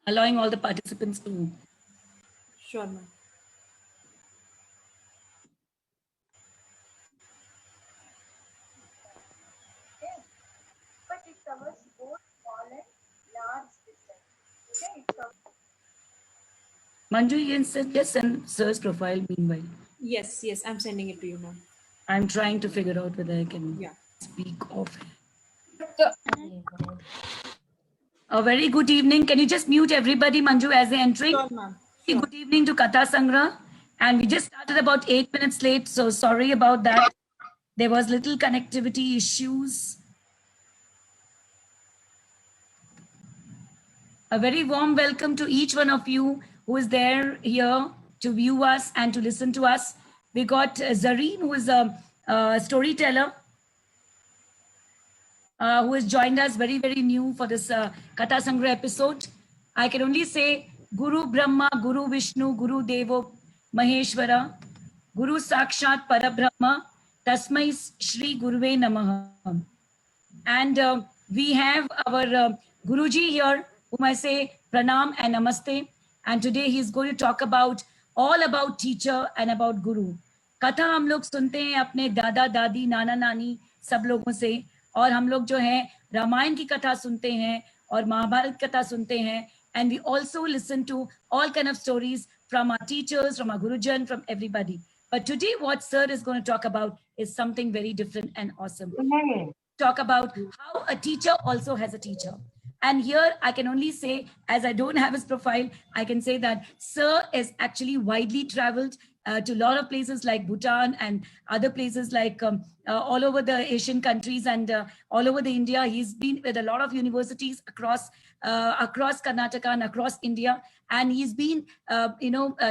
Allowing all the participants to. Sure, ma'am. But it covers both small and large distance. Okay, it covers. Manju, you can just send Sir's profile meanwhile. Yes, I'm sending it to you, ma'am. I'm trying to figure out whether I can speak off. A very good evening. Can you just mute everybody, Manju, as they're entering? Sure, ma'am. Sure. Good evening to Katha Sangra. And we just started about 8 minutes late, so sorry about that. There was little connectivity issues. A very warm welcome to each one of you who is there here to view us and to listen to us. We got Zareen, who is a storyteller, who has joined us very, very new for this Katha Sangra episode. I can only say Guru Brahma, Guru Vishnu, Guru Devo Maheshwara, Guru Sakshat Parabrahma, Tasmai Shri Guruve Namaha. And we have our Guruji here, whom I say Pranam and Namaste. And today he is going to talk all about teacher and about Guru. कथा हम लोग सुनते हैं अपने दादा दादी नाना नानी सब लोगों से, और हम लोग जो है रामायण की कथा सुनते हैं और महाभारत कथा सुनते हैं. And we also listen to all kind of stories from our teachers, from our Gurujan, from everybody. But today what Sir is going to talk about is something very different and awesome. Talk about how a teacher also has a teacher. And here I can only say, as I don't have his profile, I can say that Sir is actually widely traveled to a lot of places like Bhutan and other places like all over the Asian countries and all over the India. He's been with a lot of universities across Karnataka and across India. And he's been,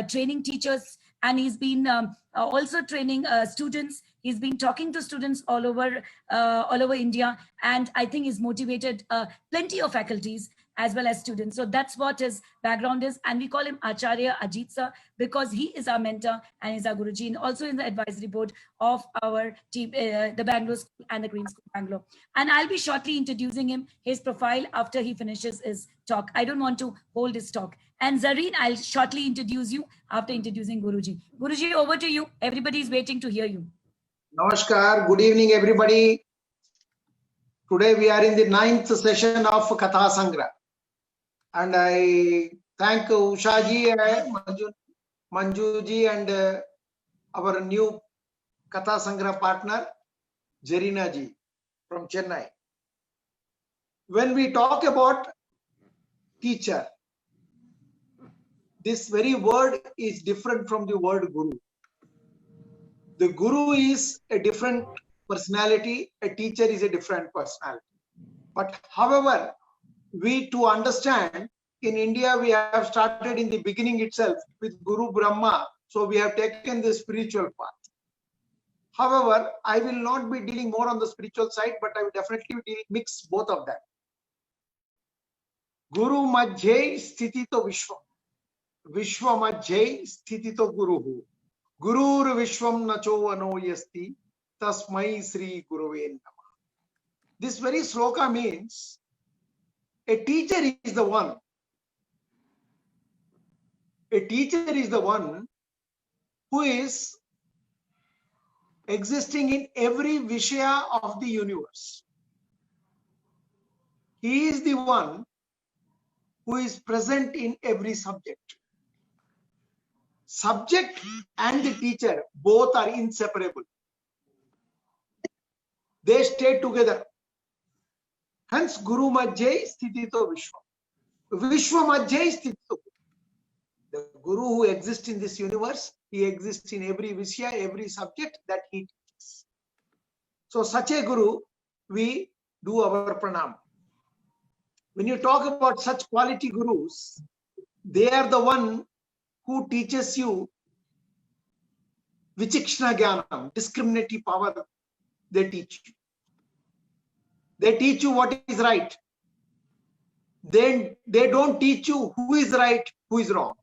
training teachers, and he's been also training students. He's been talking to students all over India, and I think he's motivated plenty of faculties as well as students. So that's what his background is, and we call him Acharya Ajit Sir because he is our mentor and is our Guruji, and also in the advisory board of our team, the Bangalore School and the Green School Bangalore. And I'll be shortly introducing his profile after he finishes his talk. I don't want to hold his talk. And Zareen, I'll shortly introduce you after introducing Guruji. Guruji, over to you. Everybody is waiting to hear you. Namaskar. Good evening, everybody. Today we are in the 9th session of Katha Sangra. And I thank Ushaji, Manjuji, and our new Katha Sangra partner, Zarina ji from Chennai. When we talk about teacher, this very word is different from the word Guru. The Guru is a different personality, a teacher is a different personality. But however, we to understand, in India we have started in the beginning itself with Guru Brahma, so we have taken the spiritual path. However, I will not be dealing more on the spiritual side, but I will definitely mix both of them. Guru Madhye Sthitito Vishwa. Vishwa Madhye Sthitito Guruhu. Gurur Vishwam Nacho Ano Yasti Tasmai Sri Guruve Namah. This very sloka means a teacher is the one. A teacher is the one who is existing in every Vishaya of the universe. He is the one who is present in every subject. Subject and the teacher both are inseparable. They stay together. Hence, Guru Madhye Sthitito Vishwa. Vishwa Madhye Sthitito. The Guru who exists in this universe, he exists in every Vishya, every subject that he teaches. So, such a Guru, we do our pranam. When you talk about such quality Gurus, they are the one who teaches you Vichikshna Jnanam, discriminative power. They teach you. They teach you what is right. They don't teach you who is right, who is wrong.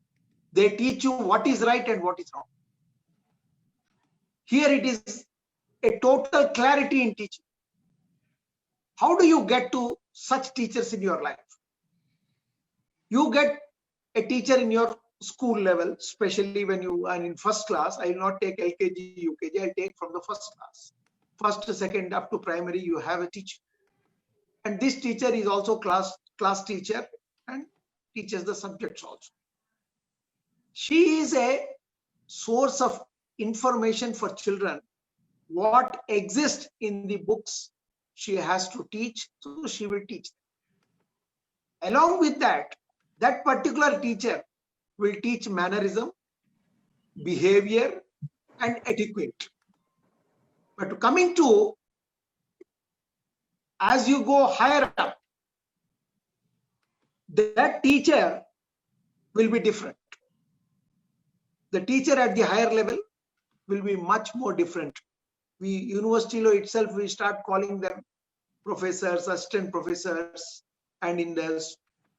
They teach you what is right and what is wrong. Here it is a total clarity in teaching. How do you get to such teachers in your life? You get a teacher in your school level, especially when you are in first class. I will not take LKG, UKG, I'll take from the first class. First, second, up to primary, you have a teacher. And this teacher is also class teacher and teaches the subjects also. She is a source of information for children. What exists in the books, she has to teach, so she will teach them. Along with that, that particular teacher will teach mannerism, behavior, and etiquette. But coming to, as you go higher up, that teacher will be different. The teacher at the higher level will be much more different. We, university law itself, we start calling them professors, assistant professors, and in the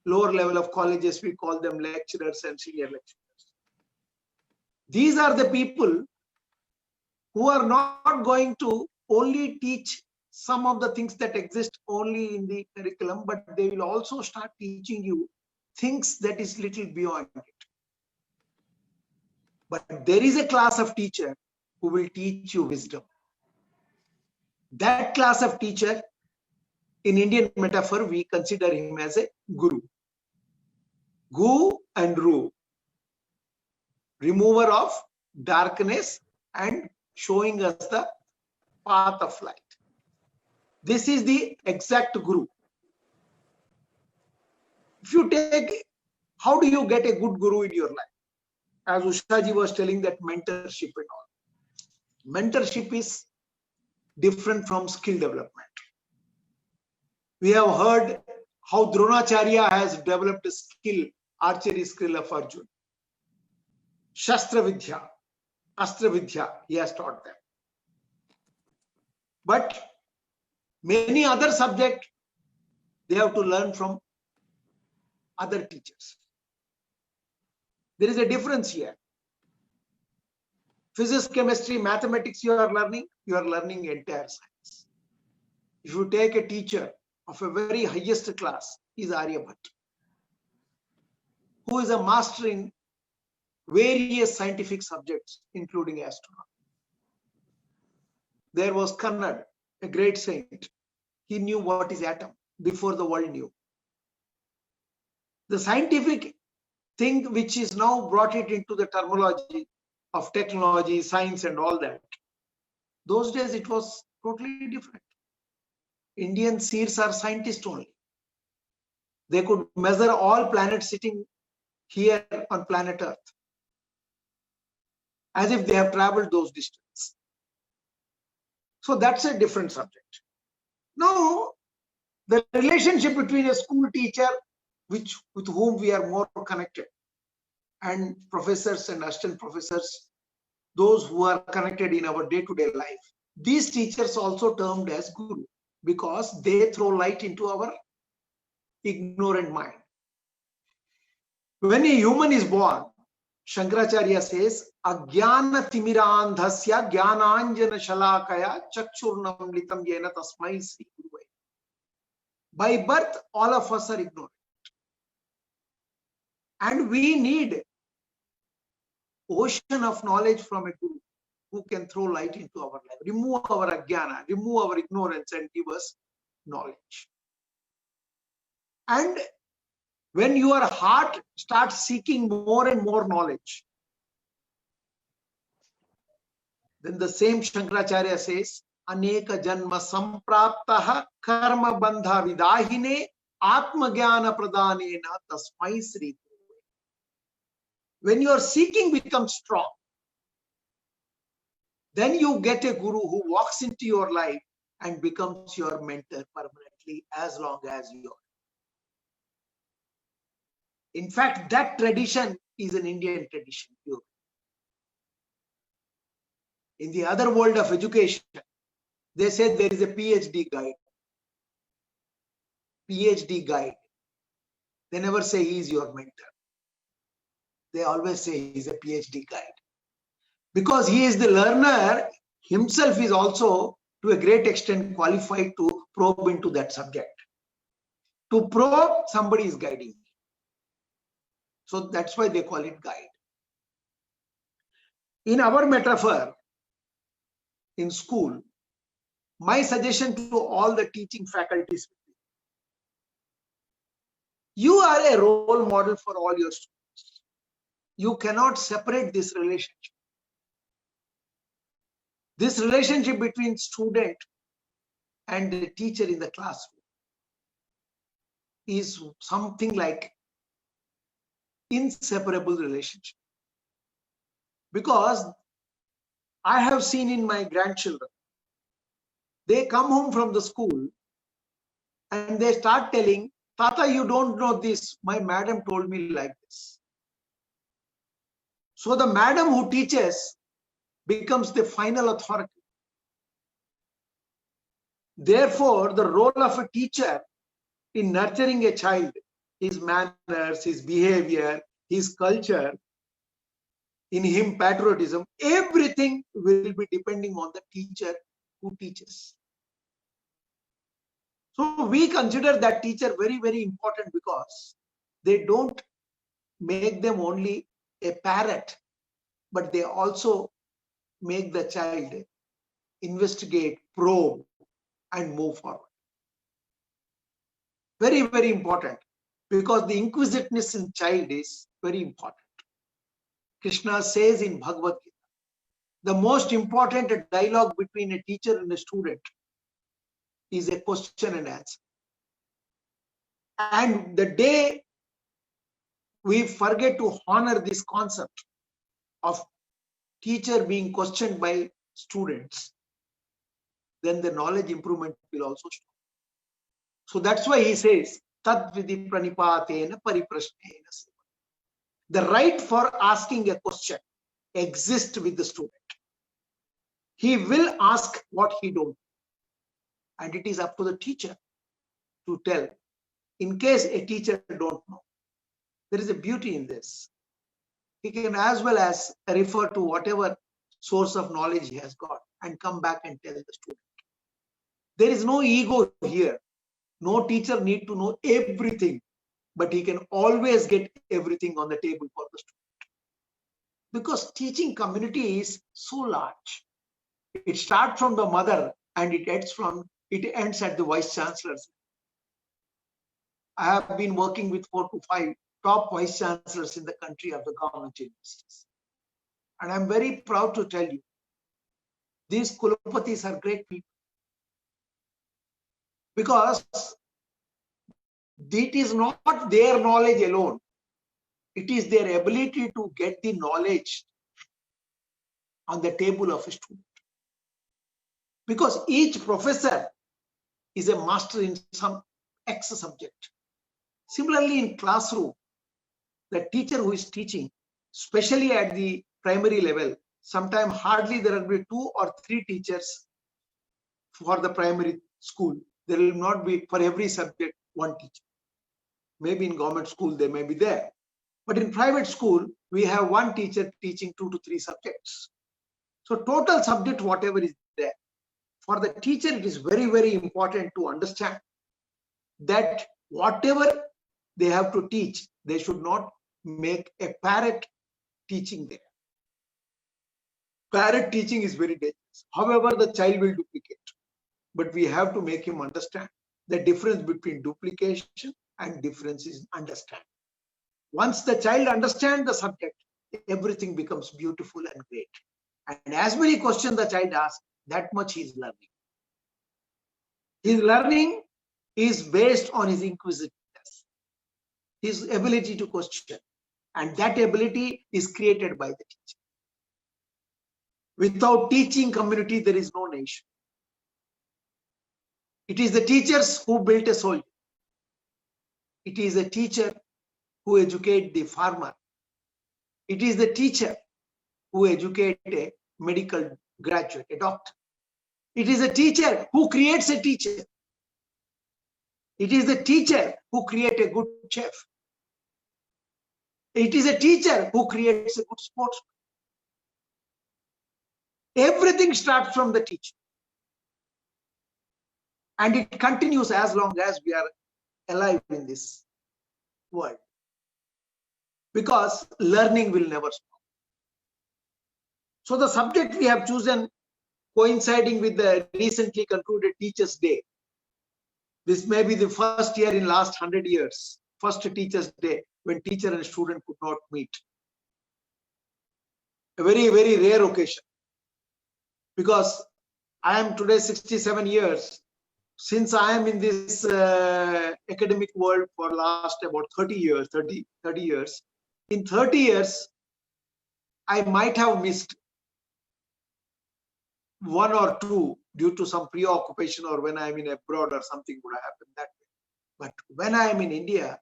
lower level of colleges, we call them lecturers and senior lecturers. These are the people who are not going to only teach some of the things that exist only in the curriculum, but they will also start teaching you things that is little beyond it. But there is a class of teacher who will teach you wisdom. That class of teacher, in Indian metaphor, we consider him as a guru. Gu and Ru, remover of darkness and showing us the path of light. This is the exact guru. If you take, how do you get a good guru in your life? As Ushaji was telling, that mentorship and all. Mentorship is different from skill development. We have heard how Dronacharya has developed a skill, archery skill of Arjuna. Shastra Vidya, Astra Vidya, he has taught them. But many other subjects, they have to learn from other teachers. There is a difference here. Physics, chemistry, mathematics you are learning entire science. If you take a teacher of a very highest class, is Aryabhat, who is a master in various scientific subjects, including astronomy. There was Kannad, a great saint. He knew what is atom before the world knew. The scientific thing which is now brought it into the terminology of technology, science and all that. Those days it was totally different. Indian seers are scientists only. They could measure all planets sitting here on planet Earth, as if they have traveled those distances. So that's a different subject. Now, the relationship between a school teacher, with whom we are more connected, and professors and assistant professors, those who are connected in our day-to-day life. These teachers also termed as guru, because they throw light into our ignorant mind. When a human is born, Shankaracharya says, Agyana timirandhasya jnananjana shalakaya chakshurnam litam yena tasmai sri guruvai. By birth, all of us are ignorant. And we need ocean of knowledge from a guru who can throw light into our life, remove our ajnana, remove our ignorance and give us knowledge. And when your heart starts seeking more and more knowledge, then the same Shankaracharya says, Aneka janma sampraptaha karma bandha vidahine atma jnana pradanena tasmai sri. When your seeking becomes strong, then you get a guru who walks into your life and becomes your mentor permanently, as long as you are. In fact, that tradition is an Indian tradition. In the other world of education, they say there is a PhD guide. PhD guide. They never say he is your mentor. They always say he is a PhD guide. Because he is the learner himself is also to a great extent qualified to probe into that subject. To probe, somebody is guiding. So that's why they call it guide. In our metaphor, in school, my suggestion to all the teaching faculties, you are a role model for all your students. You cannot separate this relationship. This relationship between student and the teacher in the classroom is something like inseparable relationship. Because I have seen in my grandchildren, they come home from the school and they start telling, Tata, you don't know this. My madam told me like this. So the madam who teaches becomes the final authority. Therefore, the role of a teacher in nurturing a child, his manners, his behavior, his culture, in him patriotism, everything will be depending on the teacher who teaches. So we consider that teacher very, very important because they don't make them only a parrot, but they also make the child investigate, probe, and move forward. Very, very important, because the inquisitiveness in child is very important. Krishna says in Bhagavad Gita, the most important dialogue between a teacher and a student is a question and answer. And the day we forget to honor this concept of teacher being questioned by students, then the knowledge improvement will also stop. So that's why he says, Tad vidhi pranipatena pariprashnena. The right for asking a question exists with the student. He will ask what he don't know. And it is up to the teacher to tell. In case a teacher don't know, there is a beauty in this. He can as well as refer to whatever source of knowledge he has got and come back and tell the student. There is no ego here. No teacher need to know everything, but he can always get everything on the table for the student. Because teaching community is so large. It starts from the mother and it ends at the vice chancellors. I have been working with 4 to 5 top vice chancellors in the country of the government universities. And I'm very proud to tell you, these Kulapatis are great people. Because it is not their knowledge alone. It is their ability to get the knowledge on the table of a student. Because each professor is a master in some X subject. Similarly, in classroom, the teacher who is teaching, especially at the primary level, sometimes hardly there will be 2 or 3 teachers for the primary school. There will not be for every subject 1 teacher. Maybe in government school they may be there. But in private school, we have 1 teacher teaching 2 to 3 subjects. So total subject, whatever is there. For the teacher, it is very, very important to understand that whatever they have to teach, they should not make a parrot teaching there. Parrot teaching is very dangerous. However, the child will duplicate. But we have to make him understand the difference between duplication and difference in understanding. Once the child understands the subject, everything becomes beautiful and great. And as many questions the child asks, that much he is learning. His learning is based on his inquisitiveness, his ability to question. And that ability is created by the teacher. Without teaching community, there is no nation. It is the teachers who built a soldier. It is the teacher who educates the farmer. It is the teacher who educates a medical graduate, a doctor. It is a teacher who creates a teacher. It is the teacher who creates a good chef. It is a teacher who creates a good sportsman. Everything starts from the teacher. And it continues as long as we are alive in this world. Because learning will never stop. So the subject we have chosen, coinciding with the recently concluded Teachers' Day. This may be the first year in last 100 years, first Teachers' Day, when teacher and student could not meet. A very, very rare occasion. Because I am today 67 years. Since I am in this academic world for last about 30 years, in 30 years, I might have missed one or two due to some preoccupation, or when I am in abroad or something would have happened that way. But when I am in India,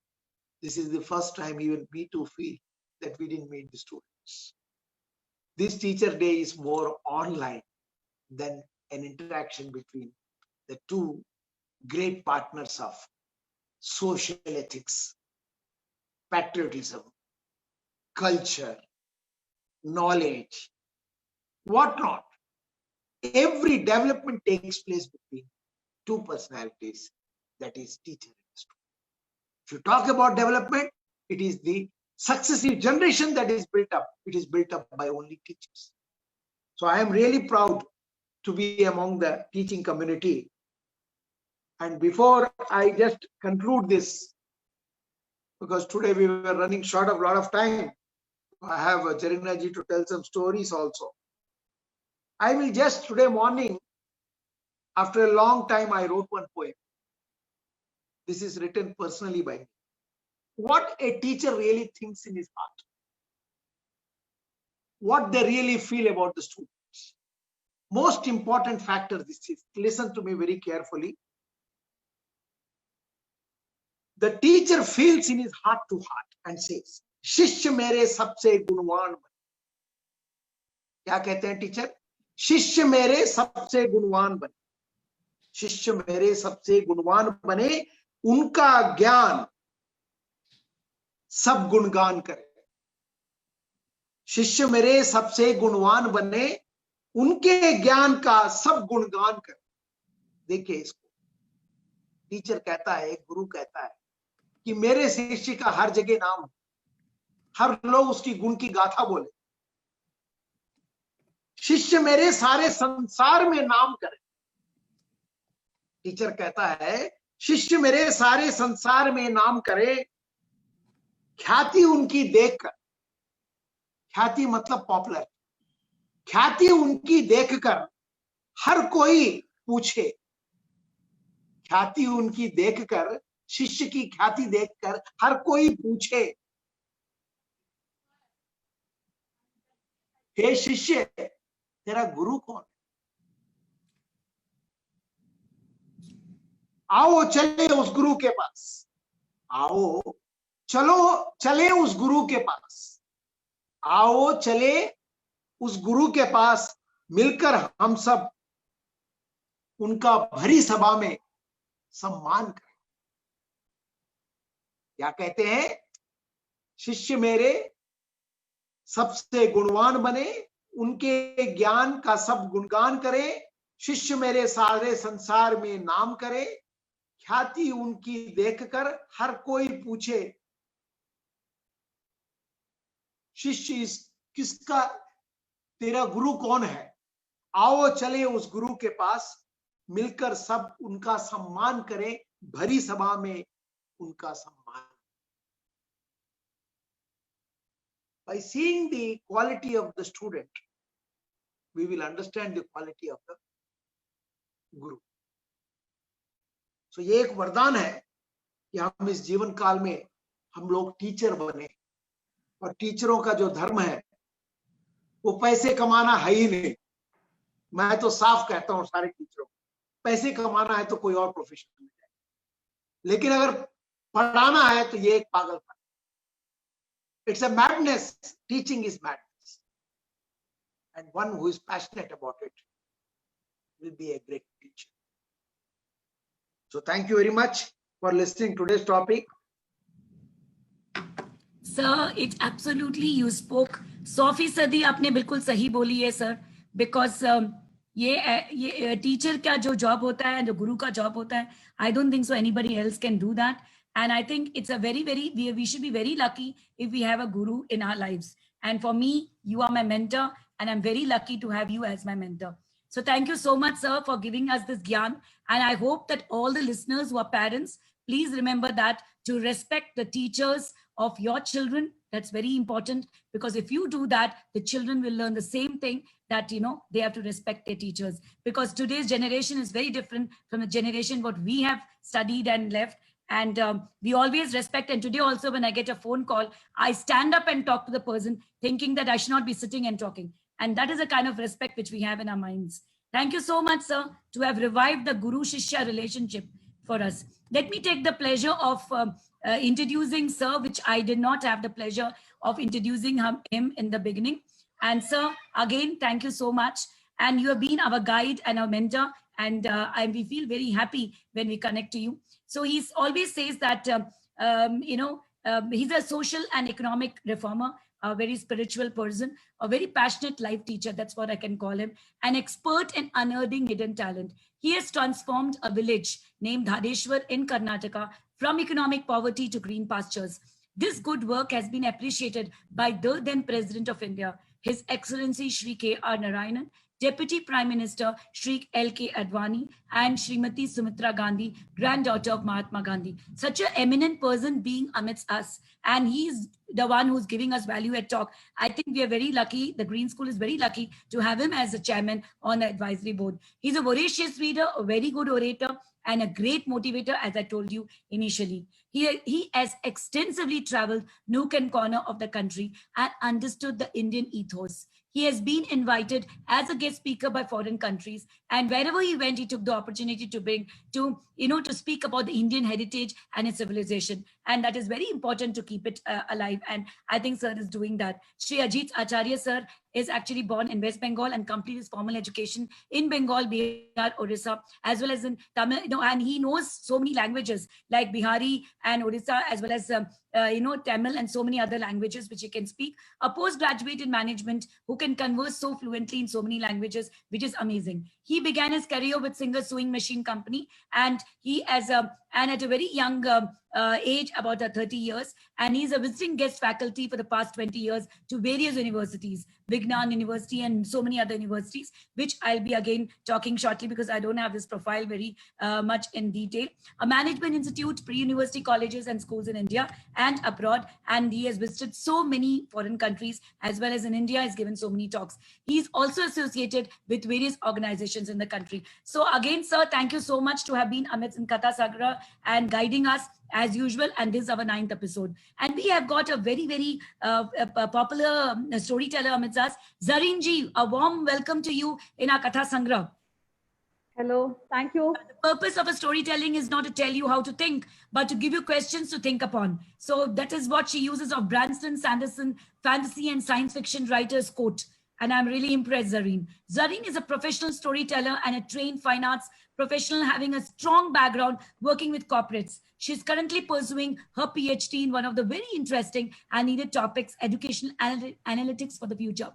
this is the first time even we too feel that we didn't meet the students. This Teacher Day is more online than an interaction between the two great partners of social ethics, patriotism, culture, knowledge, whatnot. Every development takes place between two personalities, that is teacher and student. If you talk about development, it is the successive generation that is built up. It is built up by only teachers. So I am really proud to be among the teaching community. And before I just conclude this, because today we were running short of a lot of time, I have Jarinaji to tell some stories also. I will just today morning, after a long time, I wrote one poem. This is written personally by me. What a teacher really thinks in his heart. What they really feel about the students. Most important factor this is, listen to me very carefully. The teacher feels in his heart to heart and says, शिष्य मेरे सबसे गुणवान बने. क्या कहते हैं teacher? शिष्य मेरे सबसे गुणवान बने. शिष्य मेरे सबसे गुणवान बने, उनका ज्ञान सब गुणगान करे. शिष्य मेरे सबसे गुणवान बने, उनके ज्ञान का सब गुणगान करे. देखिए इसको, टीचर कहता है, गुरु कहता है कि मेरे शिष्य का हर जगह नाम, हर लोग उसकी गुण की गाथा बोले. शिष्य मेरे सारे संसार में नाम करे. टीचर कहता है शिष्य मेरे सारे संसार में नाम करे, ख्याति उनकी देखकर, ख्याति मतलब पॉपुलर, ख्याति उनकी देखकर हर कोई पूछे. ख्याति उनकी देखकर, शिष्य की ख्याति देखकर हर कोई पूछे, हे शिष्य तेरा गुरु कौन? आओ चले उस गुरु के पास. आओ चलो चले उस गुरु के पास. आओ चले उस गुरु के पास, मिलकर हम सब उनका भरी सभा में सम्मान करें. क्या कहते हैं? शिष्य मेरे सबसे गुणवान बने, उनके ज्ञान का सब गुणगान करे. शिष्य मेरे सारे संसार में नाम करे, ख्याति उनकी देखकर हर कोई पूछे, शिष्य किसका, तेरा गुरु कौन है? आओ चले उस गुरु के पास, मिलकर सब उनका सम्मान करें, भरी सभा में उनका सम्मान. By seeing the quality of the student, we will understand the quality of the guru. So ये एक वरदान है कि हम इस जीवन काल में हम लोग टीचर बने. और टीचरों का जो धर्म है वो पैसे कमाना है ही नहीं. मैं तो साफ कहता हूं सारे टीचरों को, पैसे कमाना है तो कोई और प्रोफेशन में जाए, लेकिन अगर पढ़ाना है तो ये एक पागलपन. It's a madness. Teaching is madness. And one who is passionate about it will be a great teacher. So thank you very much for listening to today's topic. Sir, it's absolutely, you spoke 100% आपने बिल्कुल सही बोली है sir. because ये teacher का जो job होता है, जो गुरु का जॉब होता है, I don't think so anybody else can do that. And I think it's a very, we should be very lucky if we have a guru in our lives. And for me, you are my mentor, and I'm very lucky to have you as my mentor. So thank you so much, sir, for giving us this gyan. And I hope that all the listeners who are parents, please remember that to respect the teachers of your children. That's very important, because if you do that, the children will learn the same thing, that they have to respect their teachers, because today's generation is very different from the generation what we have studied and left. And we always respect. And today also, when I get a phone call, I stand up and talk to the person, thinking that I should not be sitting and talking. And that is a kind of respect which we have in our minds. Thank you so much, sir, to have revived the Guru-Shishya relationship for us. Let me take the pleasure of introducing sir, which I did not have the pleasure of introducing him in the beginning. And sir, again, thank you so much. And you have been our guide and our mentor. And we feel very happy when we connect to you. So he always says that, he's a social and economic reformer, a very spiritual person, a very passionate life teacher. That's what I can call him. An expert in unearthing hidden talent. He has transformed a village named Dhadeshwar in Karnataka from economic poverty to green pastures. This good work has been appreciated by the then President of India, His Excellency Shri K.R. Narayanan, Deputy Prime Minister Shri L.K. Advani, and Srimati Sumitra Gandhi, granddaughter of Mahatma Gandhi. Such an eminent person being amidst us, and he's the one who's giving us value at talk. I think we are very lucky. The Green School is very lucky to have him as a chairman on the advisory board. He's a voracious reader, a very good orator, and a great motivator, as I told you initially. He has extensively traveled nook and corner of the country and understood the Indian ethos. He has been invited as a guest speaker by foreign countries, and wherever he went, he took the opportunity to speak about the Indian heritage and its civilization. And that is very important to keep it alive. And I think sir is doing that. Shri Ajit Acharya sir is actually born in West Bengal and completed his formal education in Bengal, Bihar, Orissa, as well as in Tamil, and he knows so many languages like Bihari and Orissa, as well as Tamil and so many other languages which he can speak. A postgraduate in management who can converse so fluently in so many languages, which is amazing. He began his career with Singer Sewing Machine Company, and he at a very young age, about 30 years, and he's a visiting guest faculty for the past 20 years to various universities, Vignan University and so many other universities, which I'll be again talking shortly because I don't have this profile very much in detail. A management institute, pre-university colleges and schools in India and abroad, and he has visited so many foreign countries as well as in India. He's given so many talks. He's also associated with various organizations in the country. So again, sir, thank you so much to have been amidst in Katha Sagra and guiding us as usual. And this is our 9th episode. And we have got a very popular storyteller amidst us. Zareen ji, a warm welcome to you in our Katha Sangra. Hello, thank you. The purpose of a storytelling is not to tell you how to think, but to give you questions to think upon. So that is what she uses of Brandon Sanderson, fantasy and science fiction writer's quote. And I'm really impressed, Zareen. Zareen is a professional storyteller and a trained fine arts professional having a strong background working with corporates. She's currently pursuing her PhD in one of the very interesting and needed topics, educational analytics for the future.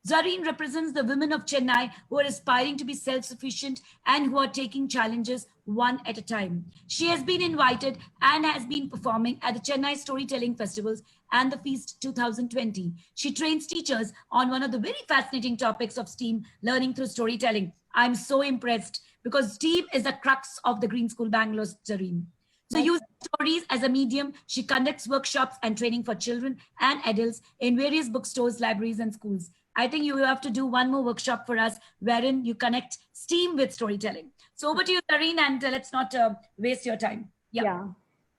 Zareen represents the women of Chennai who are aspiring to be self-sufficient and who are taking challenges one at a time. She has been invited and has been performing at the Chennai Storytelling Festivals and the Feast 2020. She trains teachers on one of the very fascinating topics of STEAM, learning through storytelling. I'm so impressed because STEAM is the crux of the Green School Bangalore's Zareen. So using stories as a medium, she conducts workshops and training for children and adults in various bookstores, libraries, and schools. I think you have to do one more workshop for us wherein you connect STEAM with storytelling. So over to you, Zareen, and let's not waste your time. Yeah.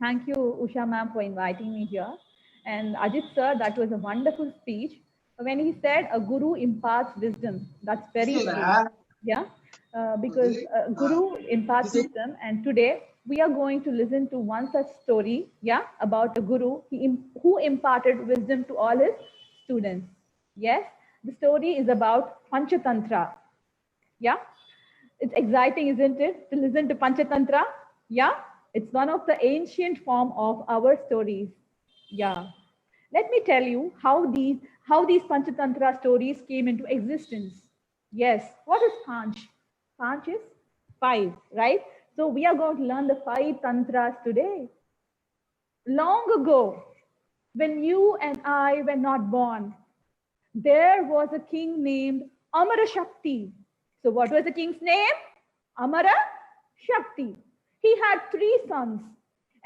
Thank you, Usha ma'am, for inviting me here. And Ajit sir, that was a wonderful speech. When he said a guru imparts wisdom, that's very true. Yeah, because guru imparts wisdom. And today we are going to listen to one such story, about a guru who imparted wisdom to all his students. Yes. The story is about Panchatantra. Yeah, it's exciting, isn't it, to listen to Panchatantra? Yeah, it's one of the ancient form of our stories. Yeah, let me tell you how these Panchatantra stories came into existence. Yes. What is Panch? Panch is 5, right? So we are going to learn the 5 tantras today. Long ago, when you and I were not born, there was a king named Amara Shakti. So what was the king's name? Amara Shakti. He had 3 sons,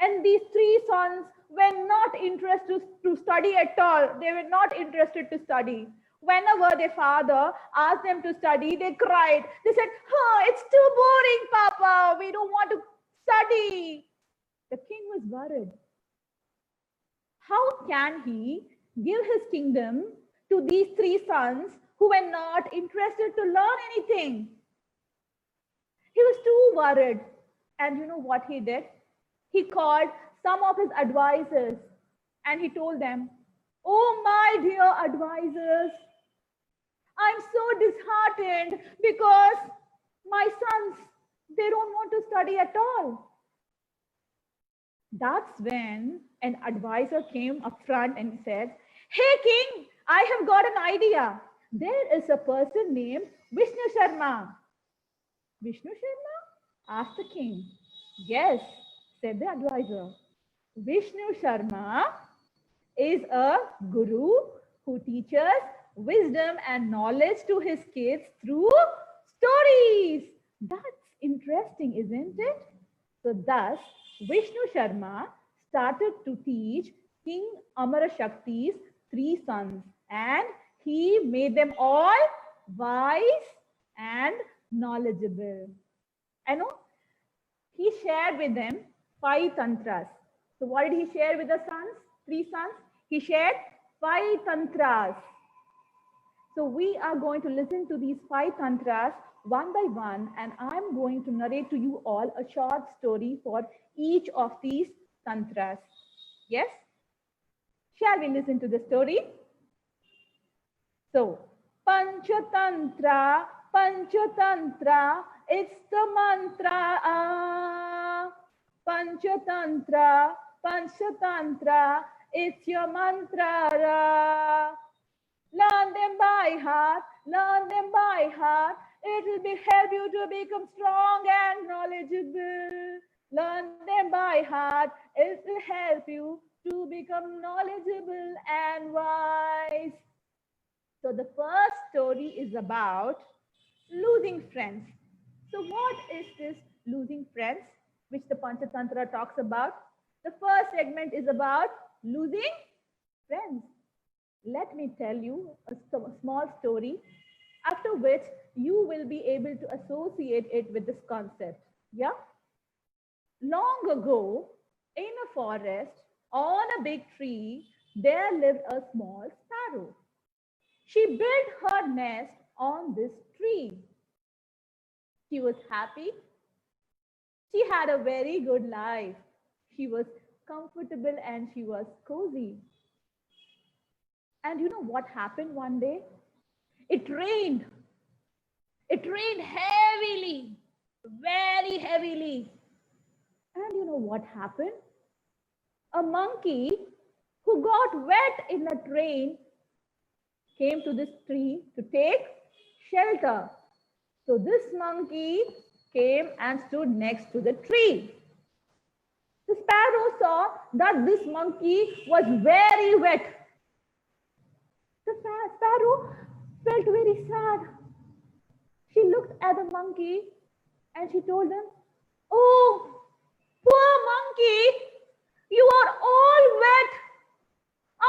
and these 3 sons were not interested to study at all. They were not interested to study. Whenever their father asked them to study, they cried. They said, "Oh, it's too boring, Papa. We don't want to study." The king was worried. How can he give his kingdom to these 3 sons who were not interested to learn anything? He was too worried. And you know what he did? He called some of his advisors and he told them, "Oh, my dear advisors, I'm so disheartened because my sons, they don't want to study at all." That's when an advisor came up front and said, "Hey king, I have got an idea. There is a person named Vishnu Sharma." "Vishnu Sharma?" asked the king. "Yes," said the advisor. "Vishnu Sharma is a guru who teaches wisdom and knowledge to his kids through stories." That's interesting, isn't it? So thus, Vishnu Sharma started to teach King Amara Shakti's 3 sons, and he made them all wise and knowledgeable. I know he shared with them 5 tantras. So what did he share with the sons? 3 sons. He shared 5 tantras. So we are going to listen to these 5 tantras one by one, and I'm going to narrate to you all a short story for each of these tantras. Yes? Shall we listen to the story? So, Panchatantra, Panchatantra, it's the mantra. Panchatantra, Panchatantra, it's your mantra. Learn them by heart, learn them by heart. It will help you to become strong and knowledgeable. Learn them by heart. It will help you to become knowledgeable and wise. So the first story is about losing friends. So what is this losing friends, which the Panchatantra talks about? The first segment is about losing friends. Let me tell you a small story, after which you will be able to associate it with this concept. Yeah? Long ago, in a forest, on a big tree, there lived a small sparrow. She built her nest on this tree. She was happy. She had a very good life. She was comfortable and she was cozy. And you know what happened one day? It rained. It rained heavily, very heavily. And you know what happened? A monkey who got wet in the rain came to this tree to take shelter. So this monkey came and stood next to the tree. The sparrow saw that this monkey was very wet. The sparrow felt very sad. She looked at the monkey and she told him, "Oh, poor monkey, you are all wet.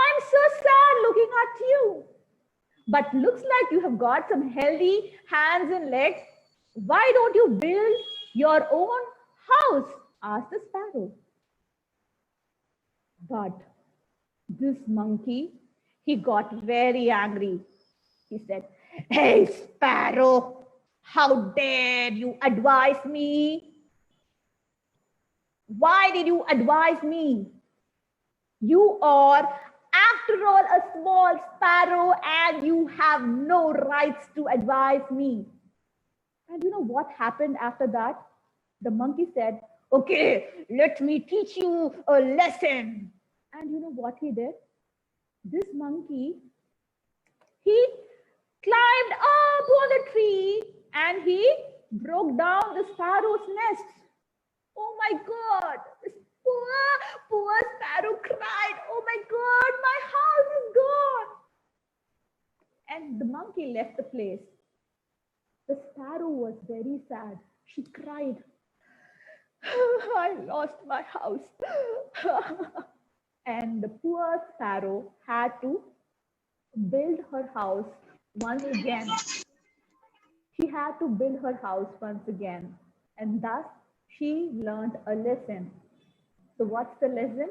I'm so sad looking at you. But looks like you have got some healthy hands and legs. Why don't you build your own house?" asked the sparrow. But this monkey, he got very angry. He said, "Hey, sparrow, how dare you advise me? Why did you advise me? You are, after all, a small sparrow and you have no rights to advise me." And you know what happened after that? The monkey said, "Okay, let me teach you a lesson." And you know what he did? This monkey, he climbed up on the tree and he broke down the sparrow's nest. Oh my God, this poor sparrow cried, oh my God, my house is gone. And the monkey left the place. The sparrow was very sad. She cried, I lost my house. And the poor sparrow had to build her house once again. She had to build her house once again. And thus she learned a lesson. So what's the lesson?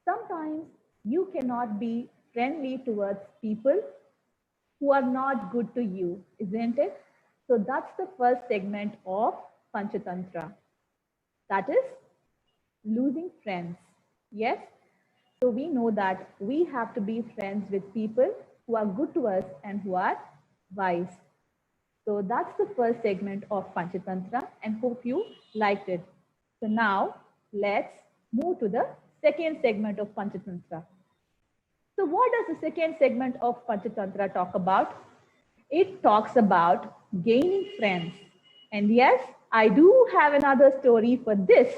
Sometimes you cannot be friendly towards people who are not good to you, isn't it? So that's the first segment of Panchatantra. That is losing friends. Yes? So we know that we have to be friends with people who are good to us and who are wise. So that's the first segment of Panchatantra and hope you liked it. So now let's move to the second segment of Panchatantra. So what does the second segment of Panchatantra talk about? It talks about gaining friends. And yes, I do have another story for this.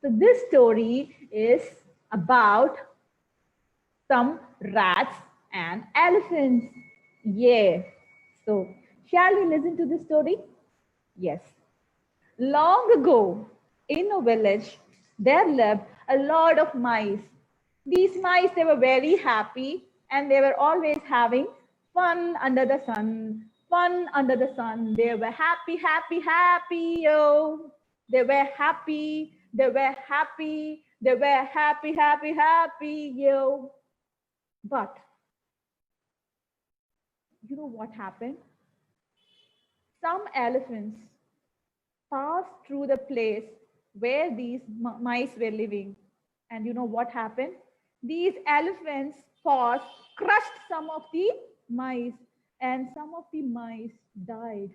So this story is about some rats and elephants. Yeah. So shall we listen to this story? Yes. Long ago, in a village, there lived a lot of mice. These mice, they were very happy and they were always having fun under the sun. Fun under the sun. They were happy, happy, happy, yo. They were happy, they were happy, they were happy, happy, happy, yo. But you know what happened? Some elephants passed through the place where these mice were living. And you know what happened? These elephants' paws crushed some of the mice, and some of the mice died.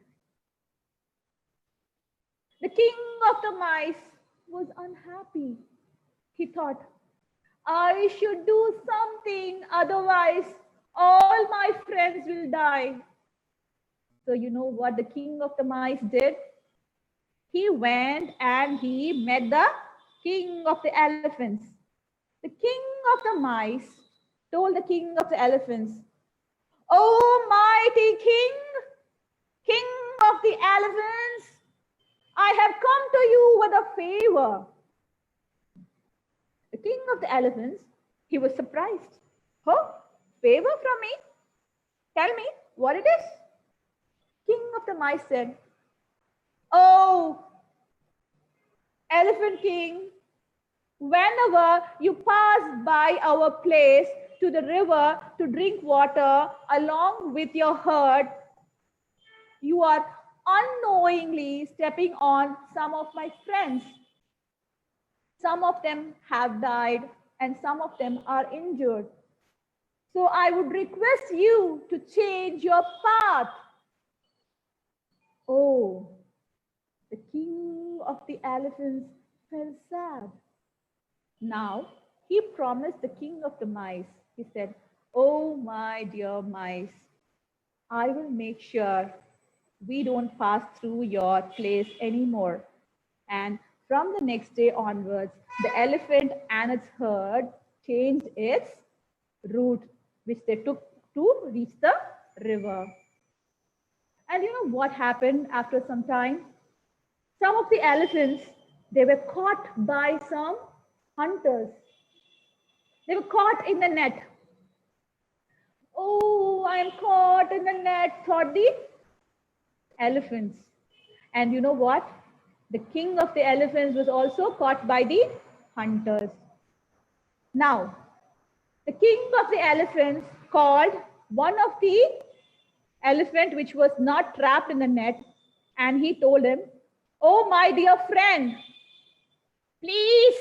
The king of the mice was unhappy. He thought, I should do something, otherwise all my friends will die. So you know what the king of the mice did? He went and he met the king of the elephants. The king of the mice told the king of the elephants, Oh, mighty king, king of the elephants, I have come to you with a favor. The king of the elephants, he was surprised. Oh, favor from me? Tell me what it is. King of the mice said, Oh, Elephant King, whenever you pass by our place to the river to drink water along with your herd, you are unknowingly stepping on some of my friends. Some of them have died and some of them are injured. So I would request you to change your path. Oh, the king of the elephants felt sad. Now he promised the king of the mice. He said, Oh, my dear mice, I will make sure we don't pass through your place anymore. And from the next day onwards, the elephant and its herd changed its route, which they took to reach the river. And you know what happened after some time? Some of the elephants, they were caught by some hunters. They were caught in the net. Oh, I am caught in the net, thought the elephants. And you know what? The king of the elephants was also caught by the hunters. Now, the king of the elephants called one of the elephant which was not trapped in the net, and he told him, Oh, my dear friend, please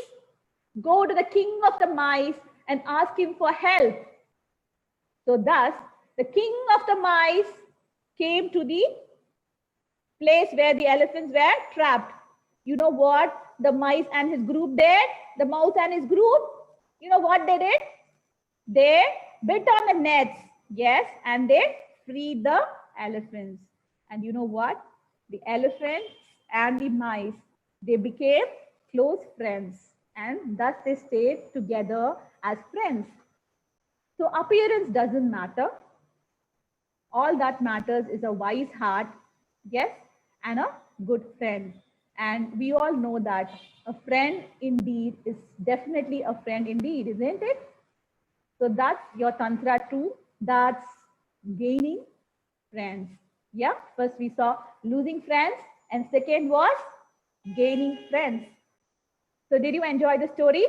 go to the king of the mice and ask him for help. So thus, the king of the mice came to the place where the elephants were trapped. You know what the mice and his group did? The mouse and his group, you know what they did? They bit on the nets, yes, and they free the elephants. And you know what? The elephants and the mice, they became close friends, and thus they stayed together as friends. So appearance doesn't matter. All that matters is a wise heart, yes, and a good friend. And we all know that a friend indeed is definitely a friend indeed, isn't it? So that's your Tantra 2. That's gaining friends. Yeah, first we saw losing friends, and second was gaining friends. So did you enjoy the story?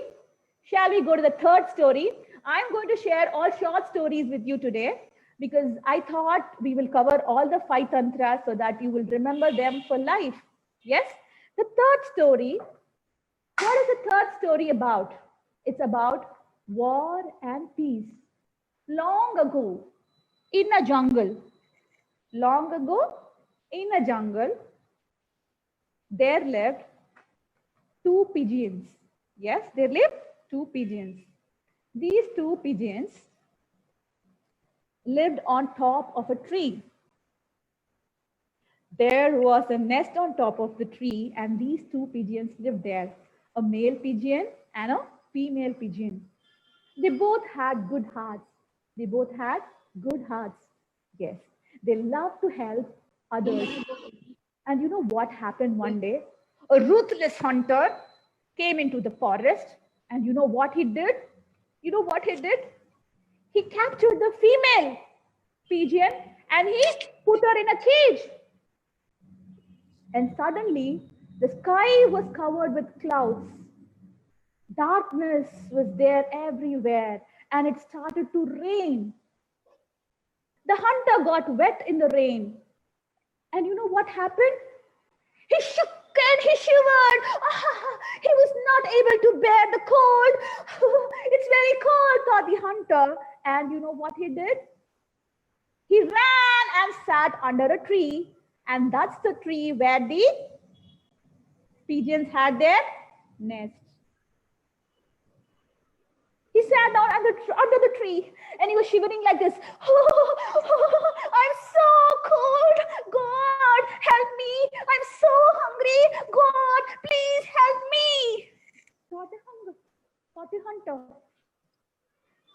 Shall we go to the third story? I'm going to share all short stories with you today because I thought we will cover all the 5 tantras so that you will remember them for life. Yes? The third story, what is the third story about? It's about war and peace. Long ago, in a jungle, long ago, in a jungle, there lived 2 pigeons. Yes, there lived 2 pigeons. These 2 pigeons lived on top of a tree. There was a nest on top of the tree, and these 2 pigeons lived there, a male pigeon and a female pigeon. They both had good hearts. They both had good hearts. Yes, they loved to help others. And you know what happened one day? A ruthless hunter came into the forest, and you know what he did? You know what he did? He captured the female pigeon and he put her in a cage. And suddenly, the sky was covered with clouds. Darkness was there everywhere, and it started to rain. The hunter got wet in the rain. And you know what happened? He shook and he shivered. He was not able to bear the cold. It's very cold, thought the hunter. And you know what he did? He ran and sat under a tree. And that's the tree where the pigeons had their nest. He sat down under the tree and he was shivering like this. I'm so cold. God, help me. I'm so hungry. God, please help me. Thought the hunter.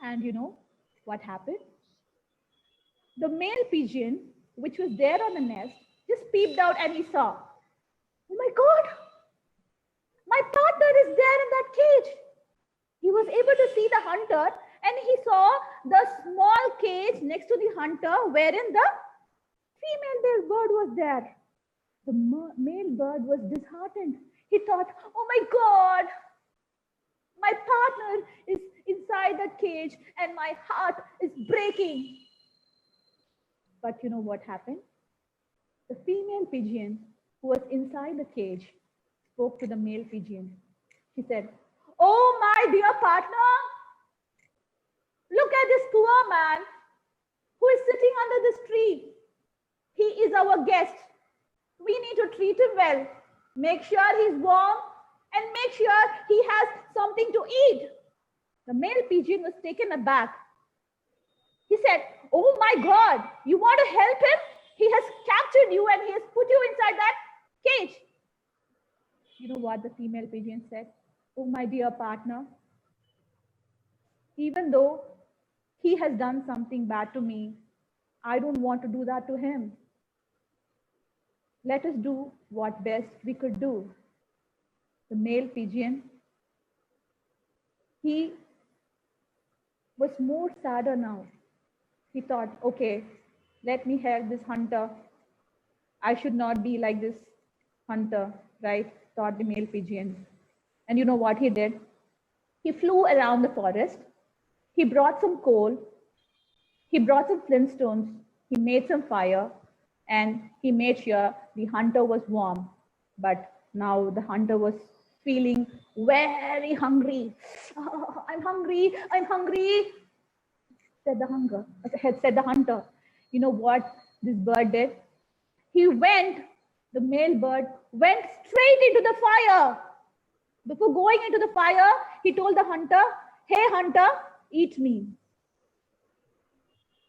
And you know what happened? The male pigeon, which was there on the nest, just peeped out and he saw, oh my God, my partner is there in that cage. He was able to see the hunter and he saw the small cage next to the hunter wherein the female bird was there. The male bird was disheartened. He thought, oh my God, my partner is inside the cage and my heart is breaking. But you know what happened? The female pigeon who was inside the cage spoke to the male pigeon. She said, oh my dear partner, look at this poor man who is sitting under this tree. He is our guest. We need to treat him well. Make sure he's warm and make sure he has something to eat. The male pigeon was taken aback. He said, oh my God, you want to help him? He has captured you and he has put you inside that cage. You know what the female pigeon said? Oh my dear partner, even though he has done something bad to me, I don't want to do that to him. Let us do what best we could do. The male pigeon, he was more sadder now. He thought, okay, let me help this hunter. I should not be like this hunter, right? Thought the male pigeon. And you know what he did? He flew around the forest. He brought some coal. He brought some flintstones. He made some fire and he made sure the hunter was warm. But now the hunter was feeling very hungry. Oh, I'm hungry. I'm hungry, said the hunter. You know what this bird did? The male bird went straight into the fire. Before going into the fire, he told the hunter, hey hunter, eat me.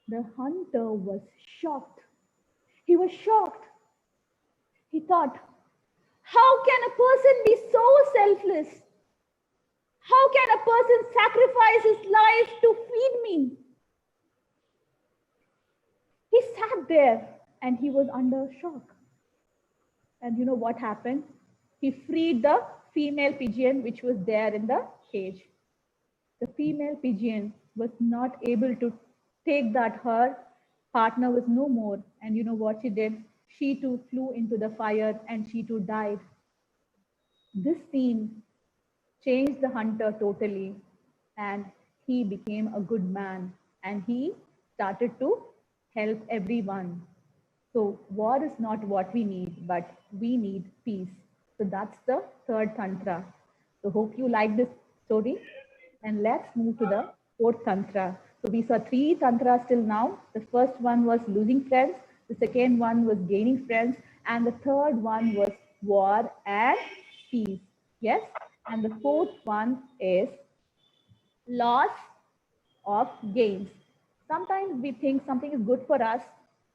The hunter was shocked. He was shocked. He thought, how can a person be so selfless? How can a person sacrifice his life to feed me? He sat there and he was under shock. And you know what happened? He freed the female pigeon which was there in the cage. The female pigeon was not able to take that her partner was no more. And you know what she did? She too flew into the fire and she too died. This scene changed the hunter totally, and he became a good man and he started to help everyone. So war is not what we need, but we need peace. So that's the third tantra. So hope you like this story, and let's move to the fourth tantra. So we saw three tantras till now. The first one was losing friends, the second one was gaining friends, and the third one was war and peace. Yes, and the fourth one is loss of gains. Sometimes we think something is good for us.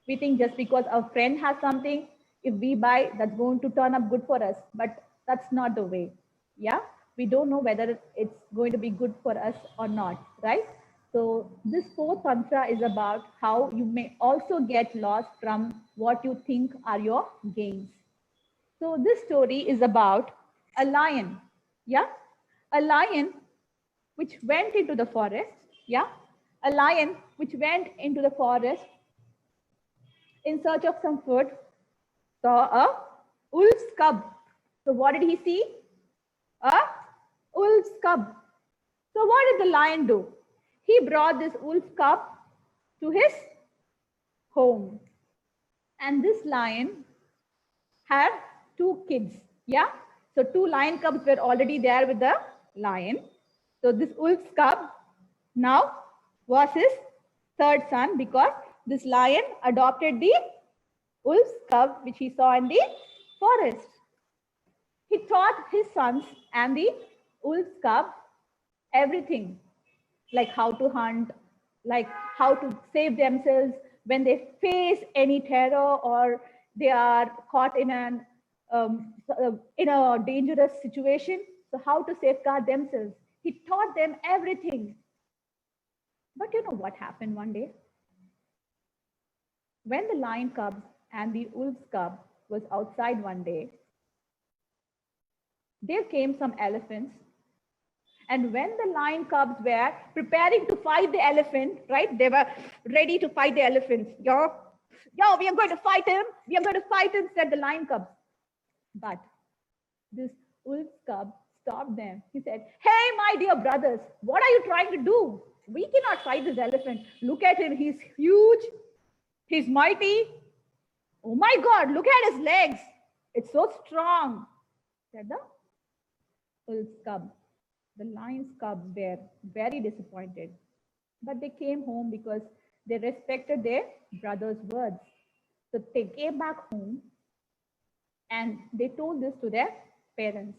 We think just because a friend has something, if we buy, that's going to turn up good for us. But that's not the way. Yeah, we don't know whether it's going to be good for us or not, right? So this fourth tantra is about how you may also get lost from what you think are your gains. So this story is about a lion. Yeah, a lion which went into the forest. Yeah, a lion which went into the forest in search of some food, saw a wolf's cub. So what did he see? A wolf's cub. So what did the lion do? He brought this wolf cub to his home. And this lion had two kids. Yeah. So two lion cubs were already there with the lion. So this wolf's cub now was his third son, because this lion adopted the wolf's cub which he saw in the forest. He taught his sons and the wolf's cub everything, like how to hunt, like how to save themselves when they face any terror or they are caught in a dangerous situation. So how to safeguard themselves. He taught them everything. But you know what happened one day? When the lion cub and the wolf's cub was outside one day, there came some elephants. And when the lion cubs were preparing to fight the elephant, right? They were ready to fight the elephants. Yo, we are going to fight him. We are going to fight him, said the lion cubs. But this wolf's cub stopped them. He said, hey, my dear brothers, what are you trying to do? We cannot fight this elephant. Look at him. He's huge. He's mighty. Oh my God, look at his legs. It's so strong, said the wolf's cub. The lion's cubs were very disappointed. But they came home because they respected their brother's words. So they came back home and they told this to their parents.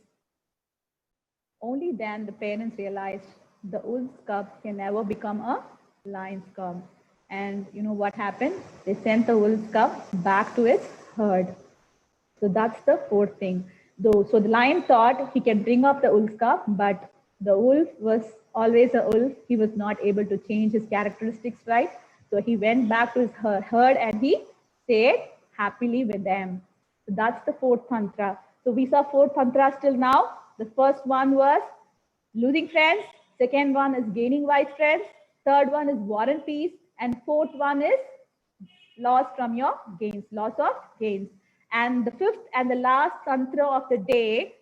Only then the parents realized the wolf's cub can never become a lion's cub. And you know what happened? They sent the wolf's cub back to its herd. So that's the fourth thing. So the lion thought he can bring up the wolf's cub, but the wolf was always a wolf. He was not able to change his characteristics, right? So he went back to his herd and he stayed happily with them. So that's the fourth tantra. So we saw four tantras till now. The first one was losing friends. Second one is gaining wise friends. Third one is war and peace. And fourth one is loss from your gains, loss of gains. And the fifth and the last tantra of the day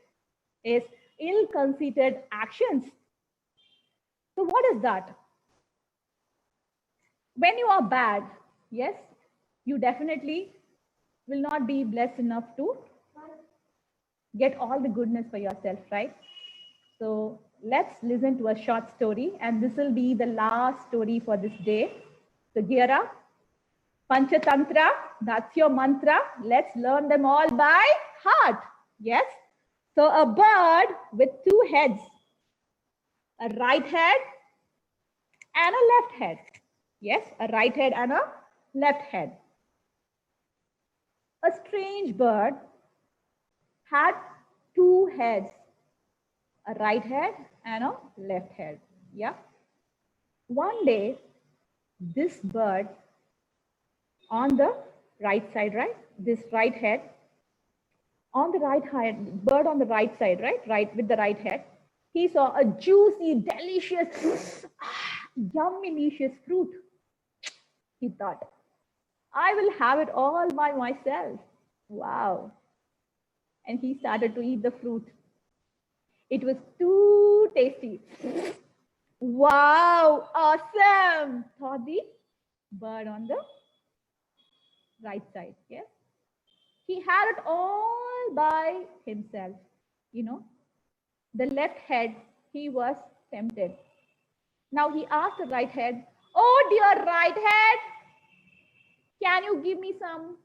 is ill-conceived actions. So what is that? When you are bad, yes, you definitely will not be blessed enough to get all the goodness for yourself, right? So let's listen to a short story, and this will be the last story for this day. So gear up. Panchatantra, that's your mantra. Let's learn them all by heart. Yes. So a bird with two heads, a right head and a left head. Yes, a right head and a left head. a strange bird had two heads, a right head and a left head. Yeah. One day, this bird on the right side, right? This right head on the right head, bird on the right side, right, with the right head, he saw a juicy, delicious, yummilicious fruit. He thought, I will have it all by myself. Wow. And he started to eat the fruit. It was too tasty. Wow, awesome, thought the bird on the right side. Yes. He had it all by himself. You know, the left head, he was tempted. Now he asked the right head, oh dear right head, can you give me some?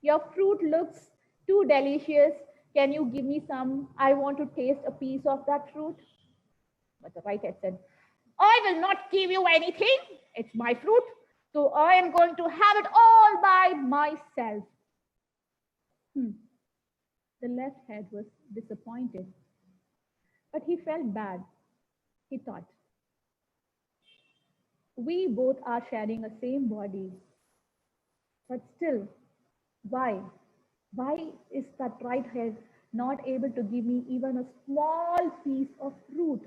Your fruit looks too delicious. Can you give me some? I want to taste a piece of that fruit. But the right head said, I will not give you anything. It's my fruit. So I am going to have it all by myself. The left head was disappointed, but he felt bad. He thought, we both are sharing the same body, but still, why? Why is that right head not able to give me even a small piece of fruit?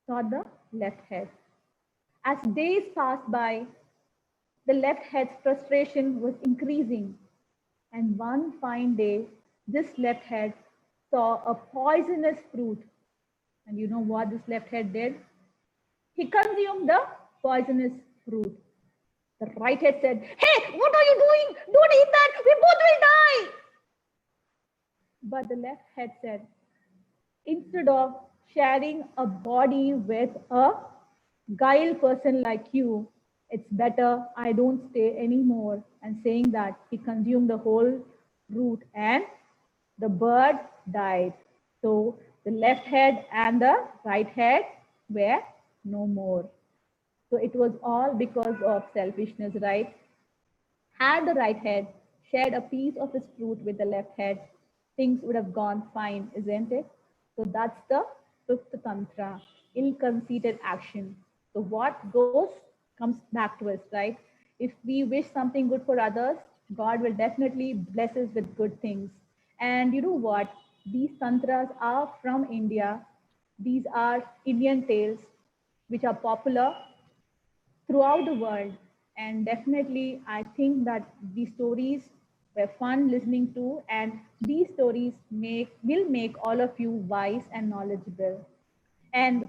Thought the left head. As days passed by, the left head's frustration was increasing. And one fine day, this left head saw a poisonous fruit. And you know what this left head did? He consumed the poisonous fruit. The right head said, hey, what are you doing? Don't eat that. We both will die. But the left head said, instead of sharing a body with a guile person like you, it's better I don't stay anymore. And saying that, he consumed the whole fruit and the bird died. So the left head and the right head were no more. So it was all because of selfishness, right? Had the right head shared a piece of his fruit with the left head, things would have gone fine, isn't it? So that's the fifth tantra, ill-conceited action. So what goes comes back to us, right? If we wish something good for others, God will definitely bless us with good things. And you know what? These tantras are from India. These are Indian tales which are popular throughout the world. And definitely, I think that these stories were fun listening to, and these stories will make all of you wise and knowledgeable. And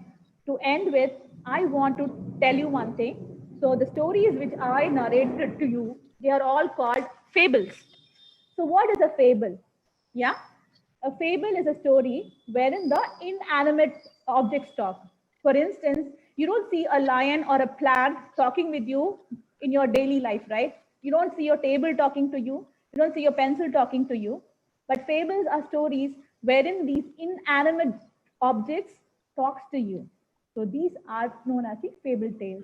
to end with, I want to tell you one thing. So the stories which I narrated to you, they are all called fables. So what is a fable? Yeah, a fable is a story wherein the inanimate objects talk. For instance, you don't see a lion or a plant talking with you in your daily life, right? You don't see your table talking to you. You don't see your pencil talking to you. But fables are stories wherein these inanimate objects talks to you. So these are known as the fable tales.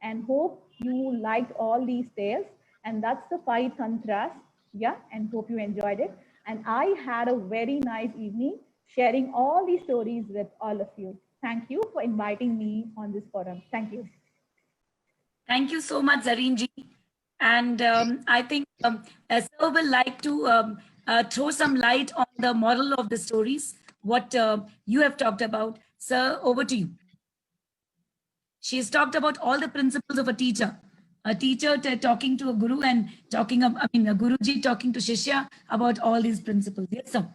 And hope you liked all these tales. And that's the 5 tantras. Yeah, and hope you enjoyed it. And I had a very nice evening sharing all these stories with all of you. Thank you for inviting me on this forum. Thank you. Thank you so much, Zareen ji. And I think Sir will like to throw some light on the moral of the stories, what you have talked about. Sir, over to you. She has talked about all the principles of a teacher talking to a guru and a Guruji talking to Shishya about all these principles. Yes, sir.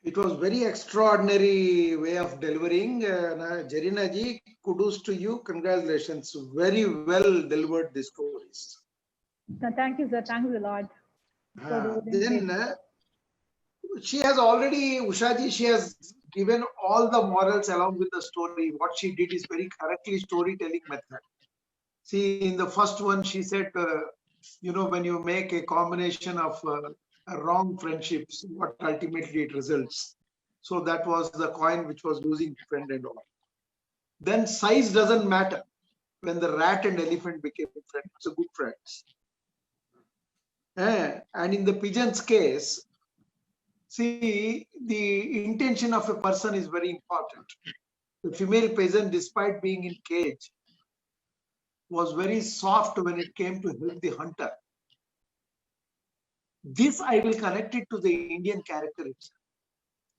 It was very extraordinary way of delivering. Zarina ji, kudos to you. Congratulations. Very well delivered the stories. Thank you, sir. Thanks a lot. Then she has already, Usha ji, she has given all the morals along with the story. What she did is very correctly storytelling method. See, in the first one, she said, when you make a combination of wrong friendships, what ultimately it results. So that was the coin which was losing friend and all. Then size doesn't matter. When the rat and elephant became friends, so good friends. And in the pigeon's case, see, the intention of a person is very important. The female pigeon, despite being in cage, was very soft when it came to help the hunter. This I will connect it to the Indian character itself.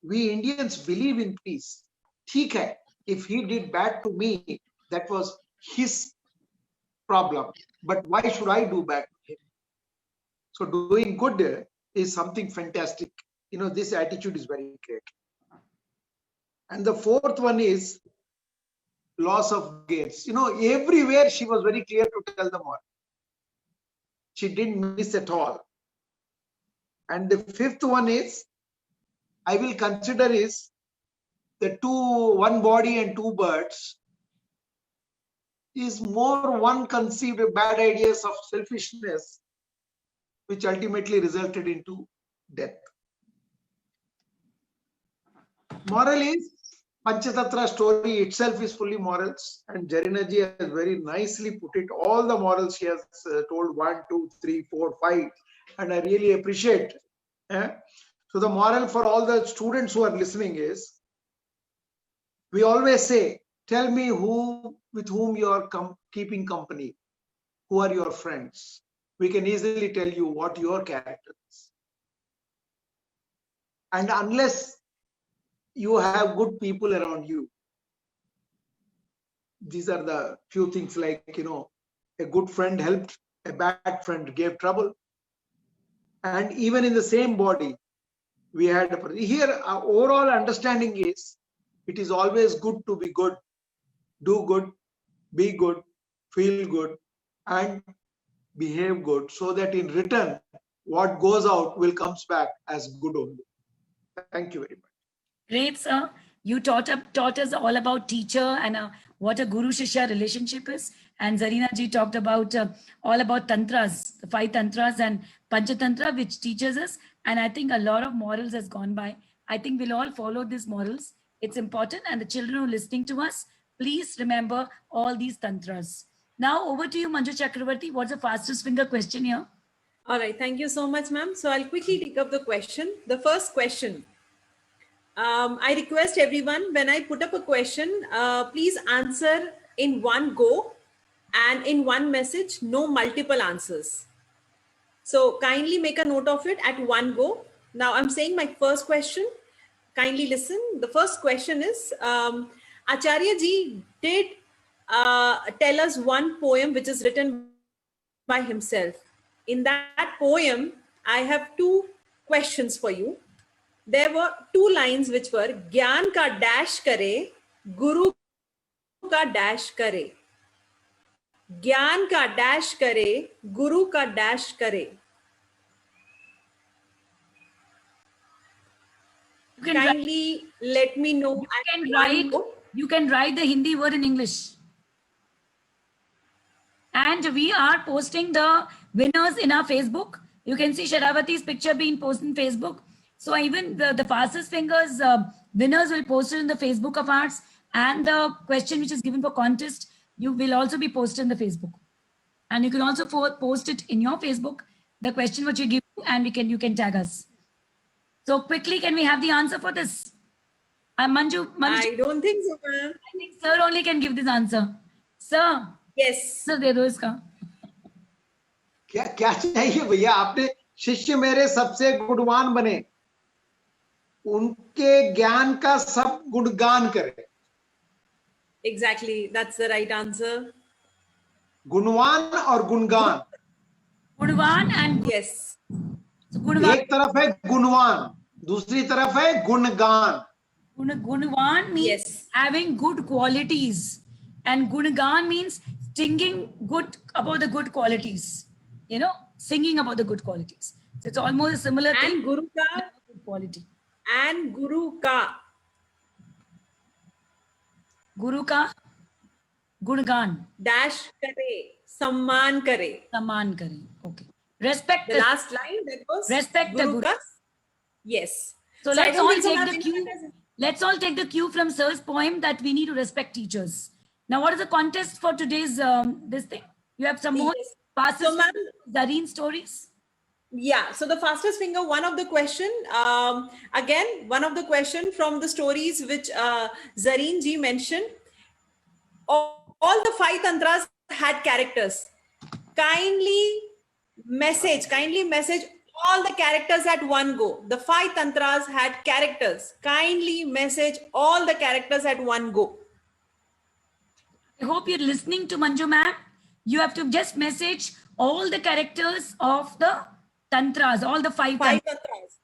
We Indians believe in peace. ठीक है, if he did bad to me, that was his problem. But why should I do bad to him? So doing good is something fantastic. You know, this attitude is very great. And the fourth one is loss of gains. You know, everywhere she was very clear to tell them all. She didn't miss at all. And the fifth one is, I will consider is the one body and two birds is more one conceived bad ideas of selfishness, which ultimately resulted into death. Moral is, Panchatattva story itself is fully morals, and Jarina ji has very nicely put it. All the morals she has told 1, 2, 3, 4, 5, and I really appreciate. So the moral for all the students who are listening is, we always say, tell me with whom you are keeping company, who are your friends. We can easily tell you what your character is. And unless you have good people around you, these are the few things like, you know, a good friend helped, a bad friend gave trouble. And even in the same body, we had here our overall understanding is, it is always good to be good, do good, be good, feel good, and behave good, so that in return, what goes out will comes back as good only. Thank you very much. Great, sir. You taught us all about teacher and what a guru-shishya relationship is. And Zarina ji talked about all about tantras, the 5 tantras and Panchatantra, which teaches us. And I think a lot of morals has gone by. I think we'll all follow these morals. It's important. And the children who are listening to us, please remember all these tantras. Now over to you, Manju Chakravarti. What's the fastest finger question here? All right. Thank you so much, ma'am. So I'll quickly take up the question. The first question. I request everyone, when I put up a question, please answer in one go and in one message, no multiple answers. So kindly make a note of it at one go. Now I'm saying my first question. Kindly listen. The first question is, Acharya ji did tell us one poem which is written by himself. In that poem, I have 2 questions for you. There were 2 lines which were Gyan ka dash kare, Guru ka dash kare. Gyan ka dash kare, Guru ka dash kare. Kindly let me know. You can write the Hindi word in English. And we are posting the winners in our Facebook. You can see Sharavati's picture being posted on Facebook. So even the fastest fingers winners will post it in the Facebook of ours, and the question which is given for contest, you will also be posted in the Facebook. And you can also post it in your Facebook, the question which you give, and you can tag us. So quickly, can we have the answer for this? Manju, I don't think so, ma'am. I think sir only can give this answer. Sir. Yes. Sir, दे दो इसका. क्या चाहिए भैया? आपने शिष्य मेरे सबसे गुणवान बने, उनके ज्ञान का सब गुणगान करें. Exactly, that's the right answer. गुणवान और गुणगान. गुणवान and yes. So, गुणवान. एक तरफ है गुणवान, दूसरी तरफ है गुणगान. Gunwan means having good qualities, and Gungan means singing good about the good qualities. You know, singing about the good qualities. So it's almost a similar thing. And Guru ka good quality. And Guru ka. Guru ka Gungan. Dash kare, samman kare. Samman kare. Okay. Respect. The last line that was respect Guru the ka. Yes. So let's all take the cue. Let's all take the cue from Sir's poem that we need to respect teachers. Now, what is the contest for today's this thing? You have some more passes, Zareen stories? Yeah, so the fastest finger, one of the question, again, one of the question from the stories which Zareen ji mentioned, all the 5 tantras had characters. Kindly message all the characters at one go. The 5 tantras had characters. Kindly message all the characters at one go. I hope you're listening to Manju ma'am. You have to just message all the characters of the tantras, all the 5 5 tantras. tantras.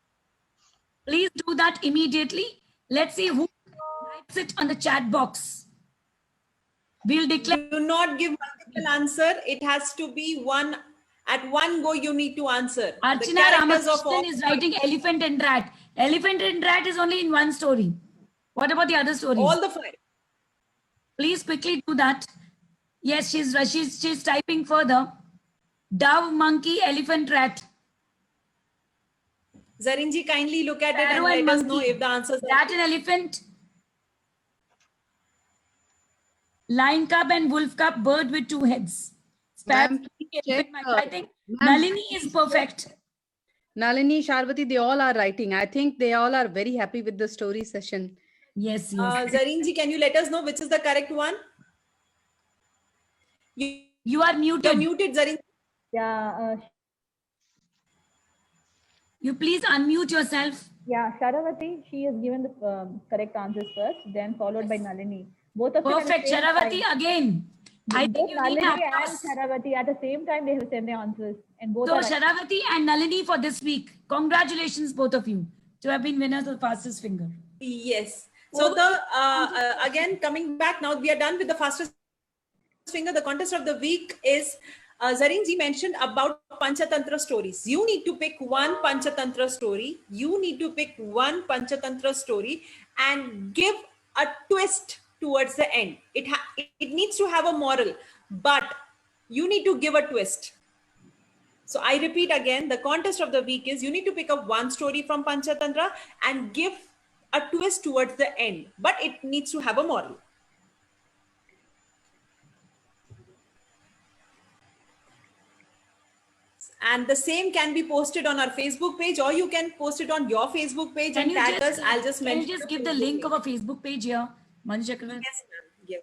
Please do that immediately. Let's see who types it on the chat box. We'll declare. Do not give multiple answer. It has to be one at one go. You need to answer. The Archana characters of all Ramakrishnan is writing Elephant and Rat. Elephant and Rat is only in one story. What about the other stories? all the 5. Please quickly do that. Yes, she's typing further. Dove, monkey, elephant, rat. Zarinji, kindly look at it and Sparrow let and us know monkey. if the answers are Rat and elephant. Lion cub and wolf cub, bird with 2 heads. Sparrow, Ma'am, elephant, check, monkey. I think ma'am. Nalini is perfect. Nalini, Sharvati, they all are writing. I think they all are very happy with the story session. Yes, yes. Zarinji, can you let us know which is the correct one? You are muted. You're muted, Zarinji. Yeah, You please unmute yourself. yeah, Sharavati, she has given the correct answers first, then followed by Nalini. Both of them at the Perfect. same Sharavati time. again. I Both think you need Nalini and applause. Sharavati at the same time they have sent their answers, and both So are Sharavati and Nalini for this week. Congratulations, both of you, to have been winners of the fastest finger. Yes. So the again coming back now, we are done with the fastest finger. The contest of the week is Zarinji mentioned about Panchatantra stories. You need to pick one Panchatantra story. You need to pick one Panchatantra story and give a twist towards the end. It needs to have a moral, but you need to give a twist. So I repeat again, the contest of the week is you need to pick up one story from Panchatantra and give a twist towards the end, but it needs to have a moral. And the same can be posted on our Facebook page, or you can post it on your Facebook page and tag us. I'll just mention. Can you just give the link of our Facebook page here, Manju Chakravarti? Yes, ma'am. Yes.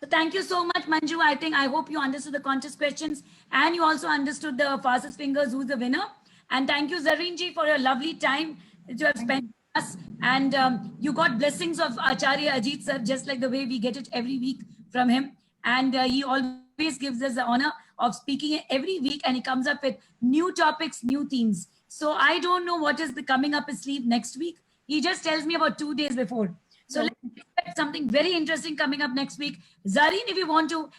So thank you so much, Manju. I hope you understood the contest questions and you also understood the fastest fingers, who's the winner. And thank you, Zarinji, for your lovely time that you have spent with us. And you got blessings of Acharya Ajit sir, just like the way we get it every week from him. And he always gives us the honor of speaking every week, and he comes up with new topics, new themes. So I don't know what is coming up his sleeve next week. He just tells me about 2 days before. So let's expect something very interesting coming up next week. Zareen, if you want to,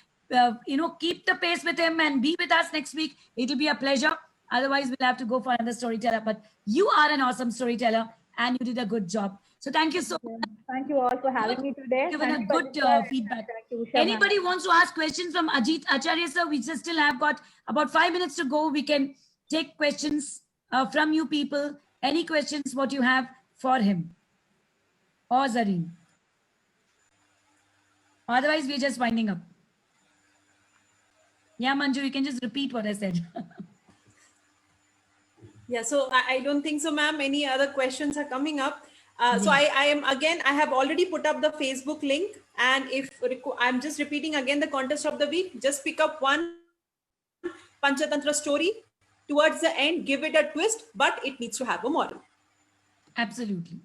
keep the pace with him and be with us next week, it'll be a pleasure. Otherwise, we'll have to go for another storyteller. But you are an awesome storyteller and you did a good job. So thank you so much. Thank you all for having me today. Given a Thank you, good Ajit sir, feedback. and thank you, Usha Anybody wants to ask questions from Ajit Acharya sir? We just still have got about 5 minutes to go. We can take questions from you people. Any questions what you have for him or Zareen? Otherwise, we're just winding up. Yeah, Manju, you can just repeat what I said. Yeah, so I don't think so, ma'am. Any other questions are coming up. So I have already put up the Facebook link, and if I'm just repeating again the contest of the week, just pick up one Panchatantra story towards the end, give it a twist, but it needs to have a moral. Absolutely.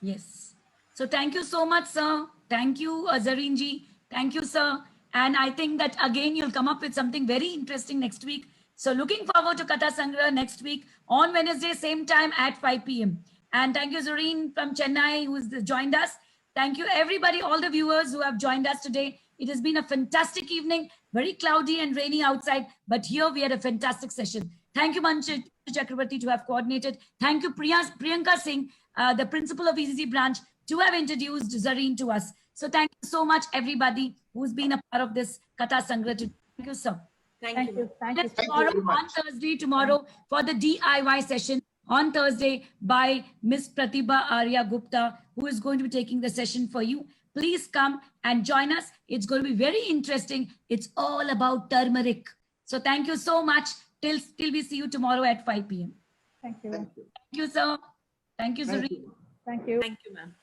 Yes. So thank you so much, sir. Thank you, Zareen ji. Thank you, sir. And I think that again, you'll come up with something very interesting next week. So looking forward to Katha Sangra next week on Wednesday, same time at 5 p.m. And thank you, Zareen from Chennai, who's joined us. Thank you, everybody, all the viewers who have joined us today. It has been a fantastic evening, very cloudy and rainy outside, but here we had a fantastic session. Thank you, Manju Chakravarti, to have coordinated. Thank you, Priyanka Singh, the principal of ECC branch, to have introduced Zareen to us. So thank you so much, everybody who's been a part of this Katha Sangra. Thank you, sir. Thank you. Thank you. Tomorrow on Thursday, tomorrow for the DIY session on Thursday by Miss Pratibha Arya Gupta, who is going to be taking the session for you. Please come and join us. It's going to be very interesting. It's all about turmeric. So thank you so much. till we see you tomorrow at 5 p.m. Thank you. Thank you. Thank you, sir. Thank you, Thank Zuri. you. Thank you. Thank you, ma'am.